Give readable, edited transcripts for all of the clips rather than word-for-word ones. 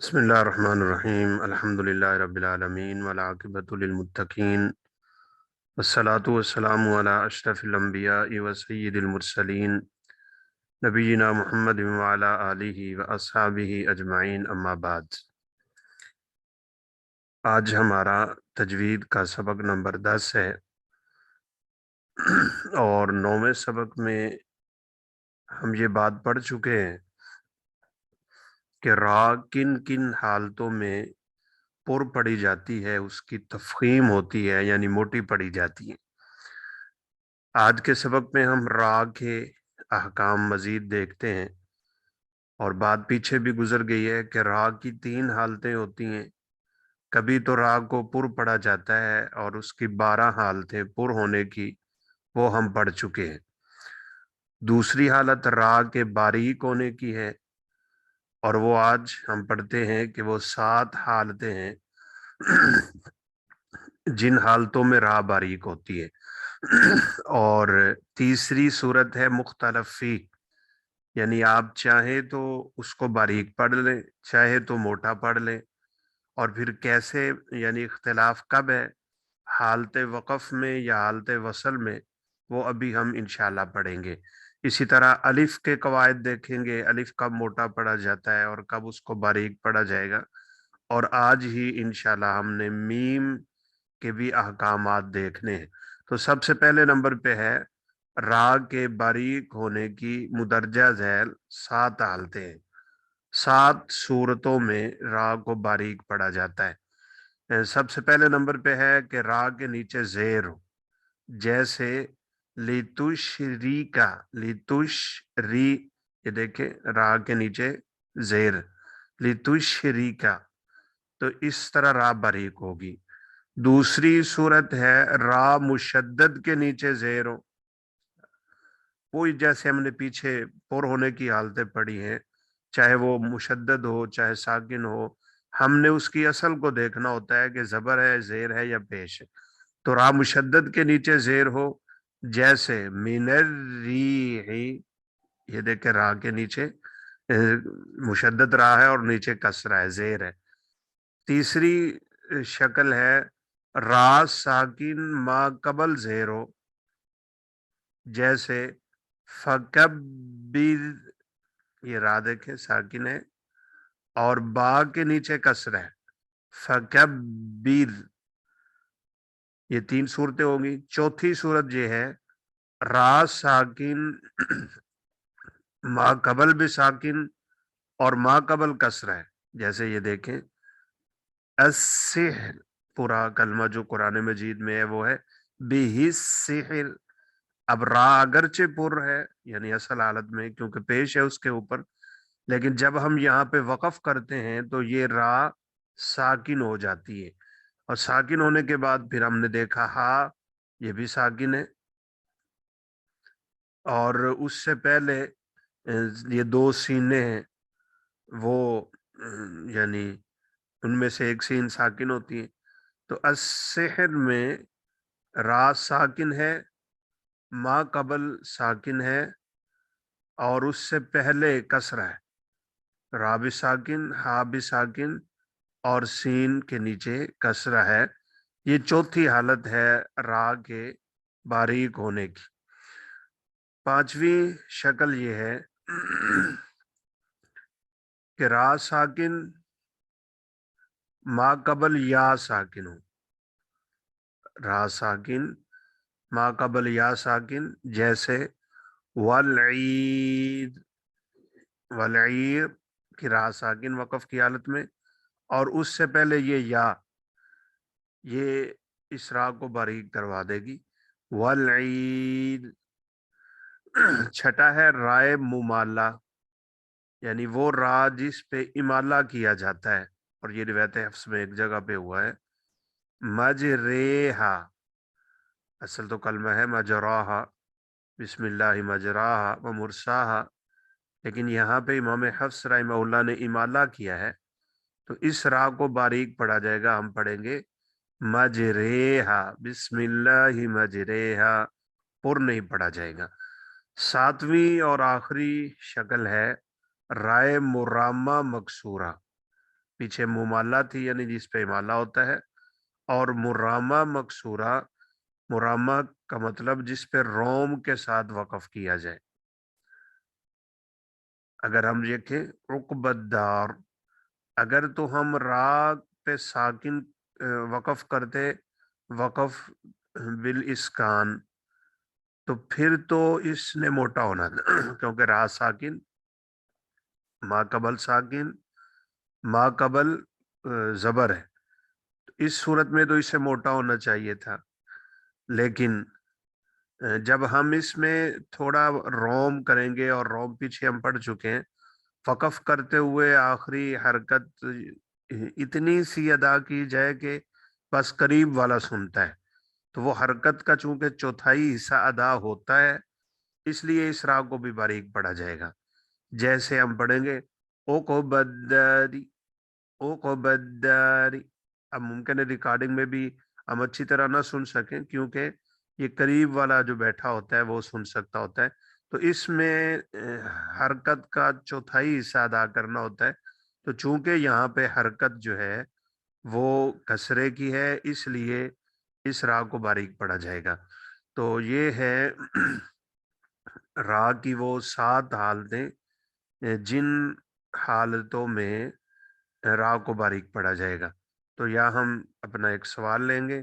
بسم اللہ الرحمن الرحیم الحمد للہ رب العالمین والعاقبۃ للمتقین والصلاۃ والسلام علی اشرف الانبیاء وسید المرسلین نبینا محمد وعلی آلہ واصحابہ اجمعین اما بعد۔ آج ہمارا تجوید کا سبق نمبر 10 ہے اور 9ویں سبق میں ہم یہ بات پڑھ چکے ہیں کہ را کن کن حالتوں میں پر پڑی جاتی ہے، اس کی تفخیم ہوتی ہے یعنی موٹی پڑی جاتی ہے۔ آج کے سبق میں ہم را کے احکام مزید دیکھتے ہیں، اور بات پیچھے بھی گزر گئی ہے کہ را کی 3 حالتیں ہوتی ہیں۔ کبھی تو را کو پر پڑھا جاتا ہے اور اس کی 12 حالتیں پر ہونے کی وہ ہم پڑھ چکے ہیں۔ دوسری حالت را کے باریک ہونے کی ہے، اور وہ آج ہم پڑھتے ہیں کہ وہ 7 حالتیں ہیں جن حالتوں میں را باریک ہوتی ہے۔ اور تیسری صورت ہے مختلف فی، یعنی آپ چاہیں تو اس کو باریک پڑھ لیں، چاہے تو موٹا پڑھ لیں۔ اور پھر کیسے، یعنی اختلاف کب ہے، حالت وقف میں یا حالت وصل میں، وہ ابھی ہم انشاءاللہ پڑھیں گے۔ اسی طرح الف کے قواعد دیکھیں گے، الف کب موٹا پڑھا جاتا ہے اور کب اس کو باریک پڑھا جائے گا۔ اور آج ہی انشاءاللہ ہم نے میم کے بھی احکامات دیکھنے ہیں۔ تو سب سے پہلے نمبر پہ ہے را کے باریک ہونے کی مدرجہ ذیل 7 حالتیں ہیں۔ 7 صورتوں میں را کو باریک پڑھا جاتا ہے۔ سب سے پہلے نمبر پہ ہے کہ را کے نیچے زیر ہو، جیسے لتشری کا، لتشری، یہ دیکھیں را کے نیچے زیر، لتشری کا، تو اس طرح را باریک ہوگی۔ دوسری صورت ہے را مشدد کے نیچے زیر ہو، وہی جیسے ہم نے پیچھے پر ہونے کی حالتیں پڑھی ہیں، چاہے وہ مشدد ہو چاہے ساکن ہو، ہم نے اس کی اصل کو دیکھنا ہوتا ہے کہ زبر ہے، زیر ہے یا پیش ہے۔ تو را مشدد کے نیچے زیر ہو، جیسے من الریح، یہ دیکھیں را کے نیچے مشدد را ہے اور نیچے کسرہ ہے، زیر ہے۔ تیسری شکل ہے را ساکن ما قبل زیر ہو، جیسے فکبر، یہ را دیکھیں ساکن ہے اور با کے نیچے کسر ہے، فکبر۔ یہ 3 صورتیں ہوگی۔ چوتھی صورت یہ ہے را ساکن ما قبل بھی ساکن اور ما قبل کسر ہے، جیسے یہ دیکھیں السحر، پورا کلمہ جو قرآن مجید میں ہے وہ ہے بہ السحر۔ اب را اگرچہ پر ہے یعنی اصل حالت میں کیونکہ پیش ہے اس کے اوپر، لیکن جب ہم یہاں پہ وقف کرتے ہیں تو یہ را ساکن ہو جاتی ہے، اور ساکن ہونے کے بعد پھر ہم نے دیکھا ہا، یہ بھی ساکن ہے، اور اس سے پہلے یہ 2 سینے ہیں، وہ یعنی ان میں سے ایک سین ساکن ہوتی ہے۔ تو السحر میں را ساکن ہے، ما قبل ساکن ہے، اور اس سے پہلے کسرہ ہے، را بھی ساکن، ہا بھی ساکن، اور سین کے نیچے کسرہ ہے۔ یہ چوتھی حالت ہے را کے باریک ہونے کی۔ 5ویں شکل یہ ہے کہ را ساکن ما قبل یا ساکن ہو، را ساکن ما قبل یا ساکن، جیسے والعید، والعیر کی را ساکن وقف کی حالت میں، اور اس سے پہلے یہ اس را کو باریک کروا دے گی، والعید۔ چھٹا ہے رائے ممالہ، یعنی وہ را جس پہ امالہ کیا جاتا ہے، اور یہ روایت حفص میں ایک جگہ پہ ہوا ہے مجریہا، اصل تو کلمہ ہے مجراہا، بسم اللہ مجراہا و مرساہا، لیکن یہاں پہ امام حفص رحمہ اللہ نے امالہ کیا ہے، تو اس را کو باریک پڑھا جائے گا، ہم پڑھیں گے مجریہا، بسم اللہ مجریہا، پر نہیں پڑھا جائے گا۔ 7ویں اور آخری شکل ہے رائے مرامہ مکسورہ، پیچھے ممالا تھی یعنی جس پہ امالا ہوتا ہے، اور مرامہ مکسورہ، مرامہ کا مطلب جس پہ روم کے ساتھ وقف کیا جائے۔ اگر ہم دیکھیں عقب الدار، اگر تو ہم را پہ ساکن وقف کرتے، وقف بالاسکان، تو پھر تو اس نے موٹا ہونا تھا کیونکہ را ساکن، ما قبل ساکن، ما قبل زبر ہے، اس صورت میں تو اسے موٹا ہونا چاہیے تھا۔ لیکن جب ہم اس میں تھوڑا روم کریں گے، اور روم پیچھے ہم پڑھ چکے ہیں، وقف کرتے ہوئے آخری حرکت اتنی سی ادا کی جائے کہ بس قریب والا سنتا ہے، تو وہ حرکت کا چونکہ چوتھائی حصہ ادا ہوتا ہے، اس لیے اس راگ کو بھی باریک پڑھا جائے گا۔ جیسے ہم پڑھیں گے او کو بداری، او کو بداری، اب ممکن ہے ریکارڈنگ میں بھی ہم اچھی طرح نہ سن سکیں کیونکہ یہ قریب والا جو بیٹھا ہوتا ہے وہ سن سکتا ہوتا ہے، تو اس میں حرکت کا چوتھائی حصہ ادا کرنا ہوتا ہے، تو چونکہ یہاں پہ حرکت جو ہے وہ کسرے کی ہے، اس لیے اس راگ کو باریک پڑھا جائے گا۔ تو یہ ہے راگ کی وہ 7 حالتیں جن حالتوں میں راگ کو باریک پڑھا جائے گا۔ تو یہاں ہم اپنا ایک سوال لیں گے،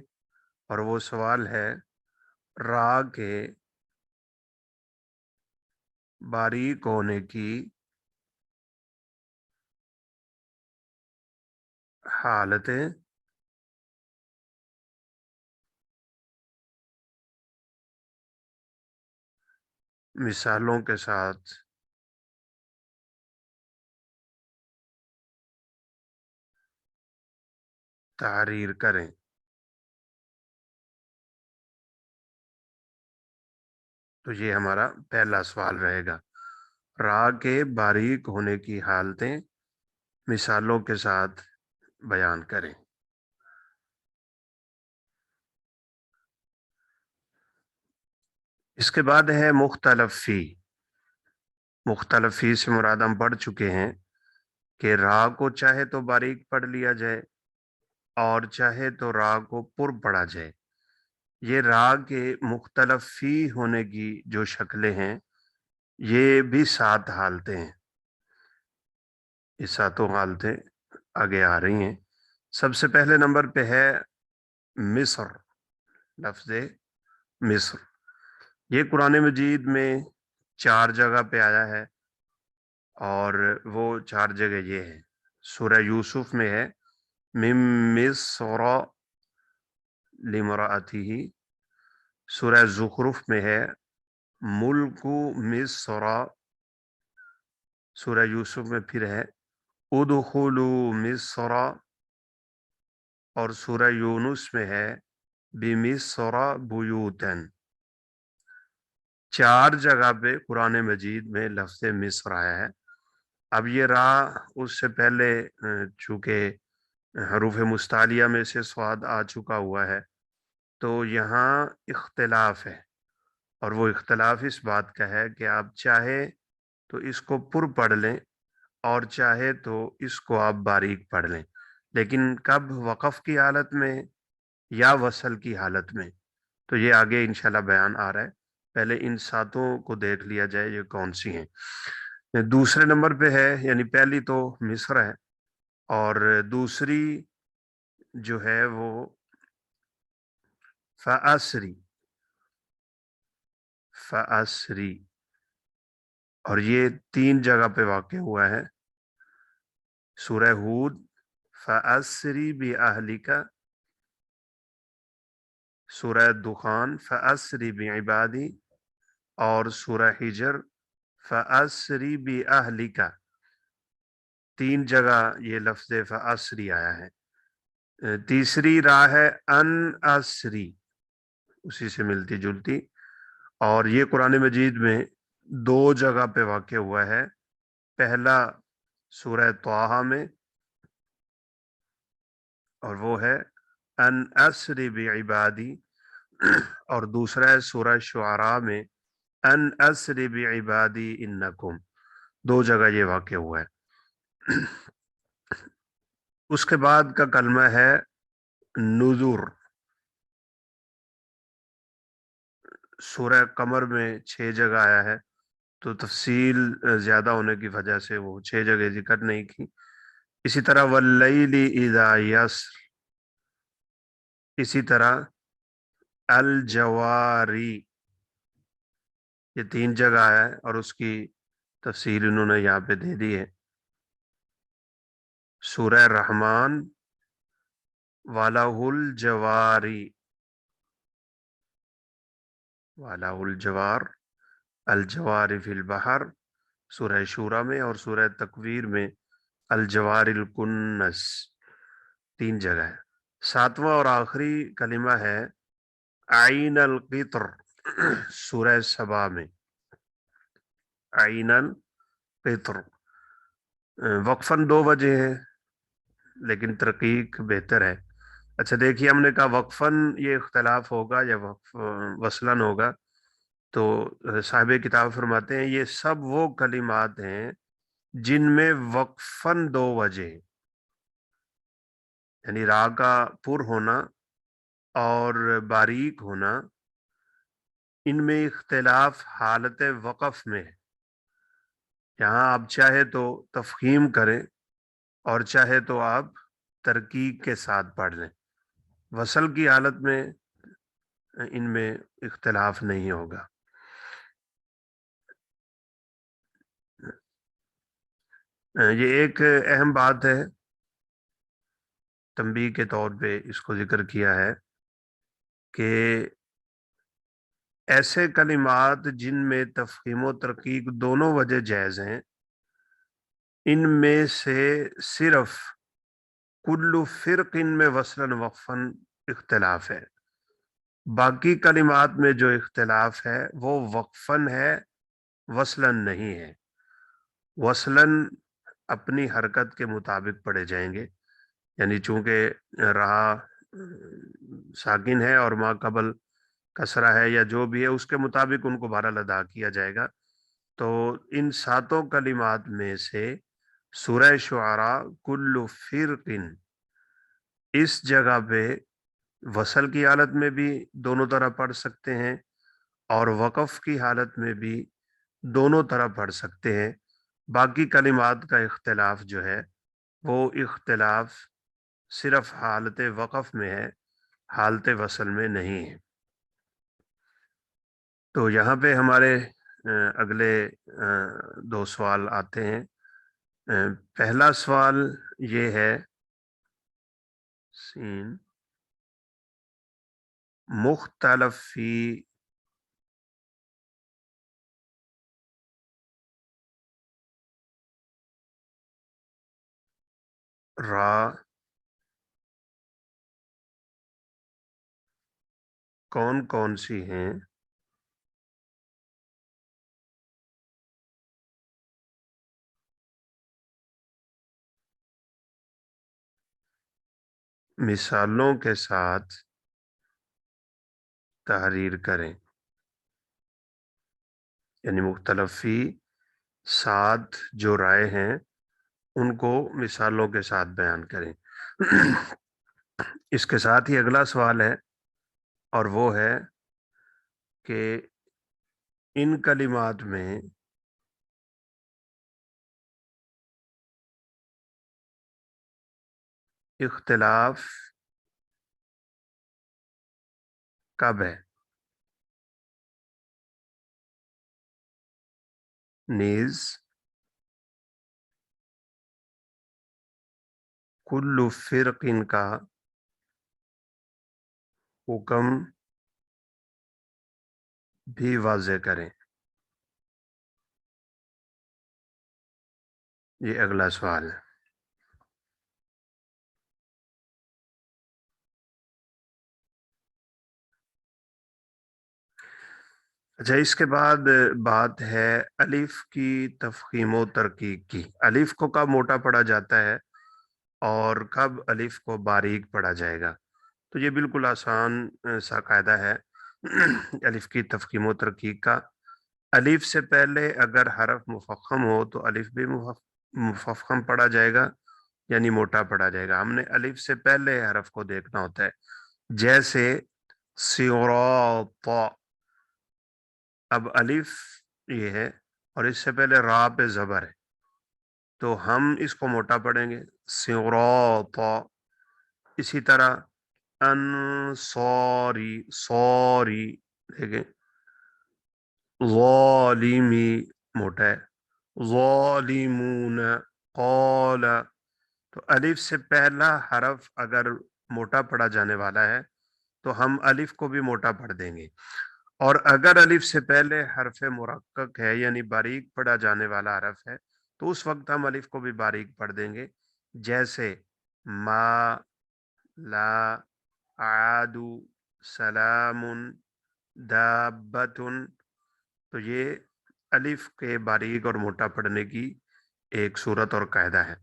اور وہ سوال ہے راگ کے باریک ہونے کی حالتیں مثالوں کے ساتھ تحریر کریں۔ تو یہ ہمارا پہلا سوال رہے گا، راگ کے باریک ہونے کی حالتیں مثالوں کے ساتھ بیان کریں۔ اس کے بعد ہے مختلف فی۔ مختلف فی سے مراد ہم پڑھ چکے ہیں کہ راگ کو چاہے تو باریک پڑھ لیا جائے، اور چاہے تو راگ کو پر پڑھا جائے۔ یہ راگ کے مختلف فی ہونے کی جو شکلیں ہیں، یہ بھی 7 حالتیں ہیں۔ یہ 7 حالتیں آگے آ رہی ہیں۔ سب سے پہلے نمبر پہ ہے مصر، لفظ مصر۔ یہ قرآن مجید میں 4 جگہ پہ آیا ہے، اور وہ 4 جگہ یہ ہے، سورہ یوسف میں ہے مم مصر لمرأتہ، سورہ زخرف میں ہے ملک مصر، سورہ یوسف میں پھر ہے ادخلوا مصر، اور سورہ یونس میں ہے بمصر بیوتن۔ 4 جگہ پہ قرآن مجید میں لفظ مصر آیا ہے۔ اب یہ را اس سے پہلے چونکہ حروف مستعلیہ میں سے صاد آ چکا ہوا ہے، تو یہاں اختلاف ہے، اور وہ اختلاف اس بات کا ہے کہ آپ چاہے تو اس کو پر پڑھ لیں، اور چاہے تو اس کو آپ باریک پڑھ لیں، لیکن کب؟ وقف کی حالت میں یا وصل کی حالت میں؟ تو یہ آگے انشاءاللہ بیان آ رہا ہے، پہلے ان 7 کو دیکھ لیا جائے یہ کون سی ہیں۔ دوسرے نمبر پہ ہے، یعنی پہلی تو مصر ہے، اور دوسری جو ہے وہ فَأَسْرِ، فَأَسْرِ، اور یہ 3 جگہ پہ واقع ہوا ہے۔ سورہ ہود فَأَسْرِ بِأَهْلِكَ، سورہ دخان فَأَسْرِ بِعِبَادِي، اور سورہ حجر فَأَسْرِ بِأَهْلِكَ۔ 3 جگہ یہ لفظ فَأَسْرِ آیا ہے۔ تیسری راہ ہے ان اسری، اسی سے ملتی جلتی، اور یہ قرآن مجید میں 2 جگہ پہ واقع ہوا ہے۔ پہلا سورہ طٰہٰ میں، اور وہ ہے ان اسری بعبادی، اور دوسرا ہے سورہ شعراء میں ان اسری بعبادی انکم۔ 2 جگہ یہ واقع ہوا ہے۔ اس کے بعد کا کلمہ ہے نذور. سورہ قمر میں 6 جگہ آیا ہے، تو تفصیل زیادہ ہونے کی وجہ سے وہ 6 جگہ ذکر نہیں کی. اسی طرح واللیل اذا یسر، اسی طرح الجواری، یہ 3 جگہ ہے اور اس کی تفصیل انہوں نے یہاں پہ دے دی ہے. سورہ رحمان وَلَهُ الجواری، وَلَهُ الجوار، الجوار فی البحر سورہ شورى میں، اور سورہ تکویر میں الجوار الکنس، 3 جگہ ہے. 7واں اور آخری کلمہ ہے عین القطر، سورہ سبا میں عین القطر. وقفاً 2 وجہ ہیں لیکن ترقیق بہتر ہے. اچھا دیکھیے، ہم نے کہا وقفاً یہ اختلاف ہوگا یا وصلاً ہوگا، تو صاحب کتاب فرماتے ہیں یہ سب وہ کلمات ہیں جن میں وقفاً 2 وجہ ہیں، یعنی را کا پر ہونا اور باریک ہونا، ان میں اختلاف حالت وقف میں ہے. یہاں آپ چاہے تو تفخیم کریں اور چاہے تو آپ ترکیب کے ساتھ پڑھ لیں. وصل کی حالت میں ان میں اختلاف نہیں ہوگا. یہ ایک اہم بات ہے، تنبیہ کے طور پہ اس کو ذکر کیا ہے کہ ایسے کلمات جن میں تفخیم و ترقیق دونوں وجہ جائز ہیں، ان میں سے صرف کل فرق ان میں وصلاً وقفاً اختلاف ہے. باقی کلمات میں جو اختلاف ہے وہ وقفاً ہے، وصلاً نہیں ہے. وصلاً اپنی حرکت کے مطابق پڑھے جائیں گے، یعنی چونکہ رہا ساکن ہے اور ما قبل کسرہ ہے یا جو بھی ہے اس کے مطابق ان کو بہرحال ادا کیا جائے گا. تو ان 7 کلمات میں سے سورہ شعراء کل فرق، اس جگہ پہ وصل کی حالت میں بھی دونوں طرح پڑھ سکتے ہیں اور وقف کی حالت میں بھی دونوں طرح پڑھ سکتے ہیں. باقی کلمات کا اختلاف جو ہے وہ اختلاف صرف حالت وقف میں ہے، حالت وصل میں نہیں ہے. تو یہاں پہ ہمارے اگلے 2 سوال آتے ہیں. پہلا سوال یہ ہے سین مختلف فی را کون کون سی ہیں؟ مثالوں کے ساتھ تحریر کریں، یعنی مختلف فی 7 جو رائے ہیں ان کو مثالوں کے ساتھ بیان کریں. اس کے ساتھ ہی اگلا سوال ہے اور وہ ہے کہ ان کلمات میں اختلاف کب ہے؟ نیز کل فرق ان کا حکم بھی واضح کریں. یہ اگلا سوال ہے. اچھا، اس کے بعد بات ہے الف کی تفخیم و ترقیق کی. الف کو کب موٹا پڑھا جاتا ہے اور کب الف کو باریک پڑھا جائے گا؟ تو یہ بالکل آسان سا قاعدہ ہے الف کی تفخیم و ترقیق کا. الف سے پہلے اگر حرف مفخم ہو تو الف بھی مفخم پڑھا جائے گا، یعنی موٹا پڑا جائے گا. ہم نے الف سے پہلے حرف کو دیکھنا ہوتا ہے. جیسے صراط. اب الف یہ ہے اور اس سے پہلے را پہ زبر ہے تو ہم اس کو موٹا پڑھیں گے صراط. اسی طرح انصاری سوری دیکھیں ظالمی موٹا ہے. ظالمون قال. تو الف سے پہلا حرف اگر موٹا پڑھا جانے والا ہے تو ہم الف کو بھی موٹا پڑھ دیں گے. اور اگر الف سے پہلے حرف مرقق ہے یعنی باریک پڑھا جانے والا حرف ہے تو اس وقت ہم الف کو بھی باریک پڑھ دیں گے. جیسے ما، لا، عادو، سلام، دابتن. تو یہ الف کے باریک اور موٹا پڑھنے کی ایک صورت اور قاعدہ ہے.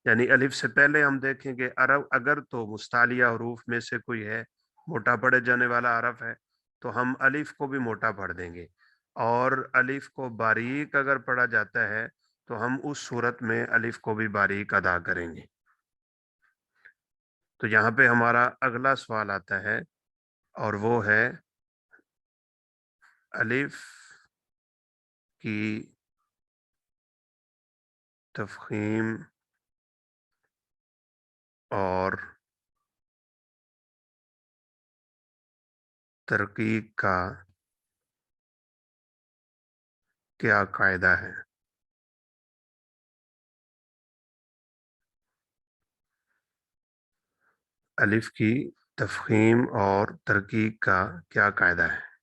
یعنی الف سے پہلے ہم دیکھیں گے عرب اگر تو مستعلیہ حروف میں سے کوئی ہے موٹا پڑھے جانے والا حرف ہے تو ہم الف کو بھی موٹا پڑھ دیں گے. اور الف کو باریک اگر پڑھا جاتا ہے تو ہم اس صورت میں الف کو بھی باریک ادا کریں گے. تو یہاں پہ ہمارا اگلا سوال آتا ہے اور وہ ہے الف کی تفخیم اور ترقیق کا کیا قاعدہ ہے. الف کی تفخیم اور ترقیق کا کیا قاعدہ ہے.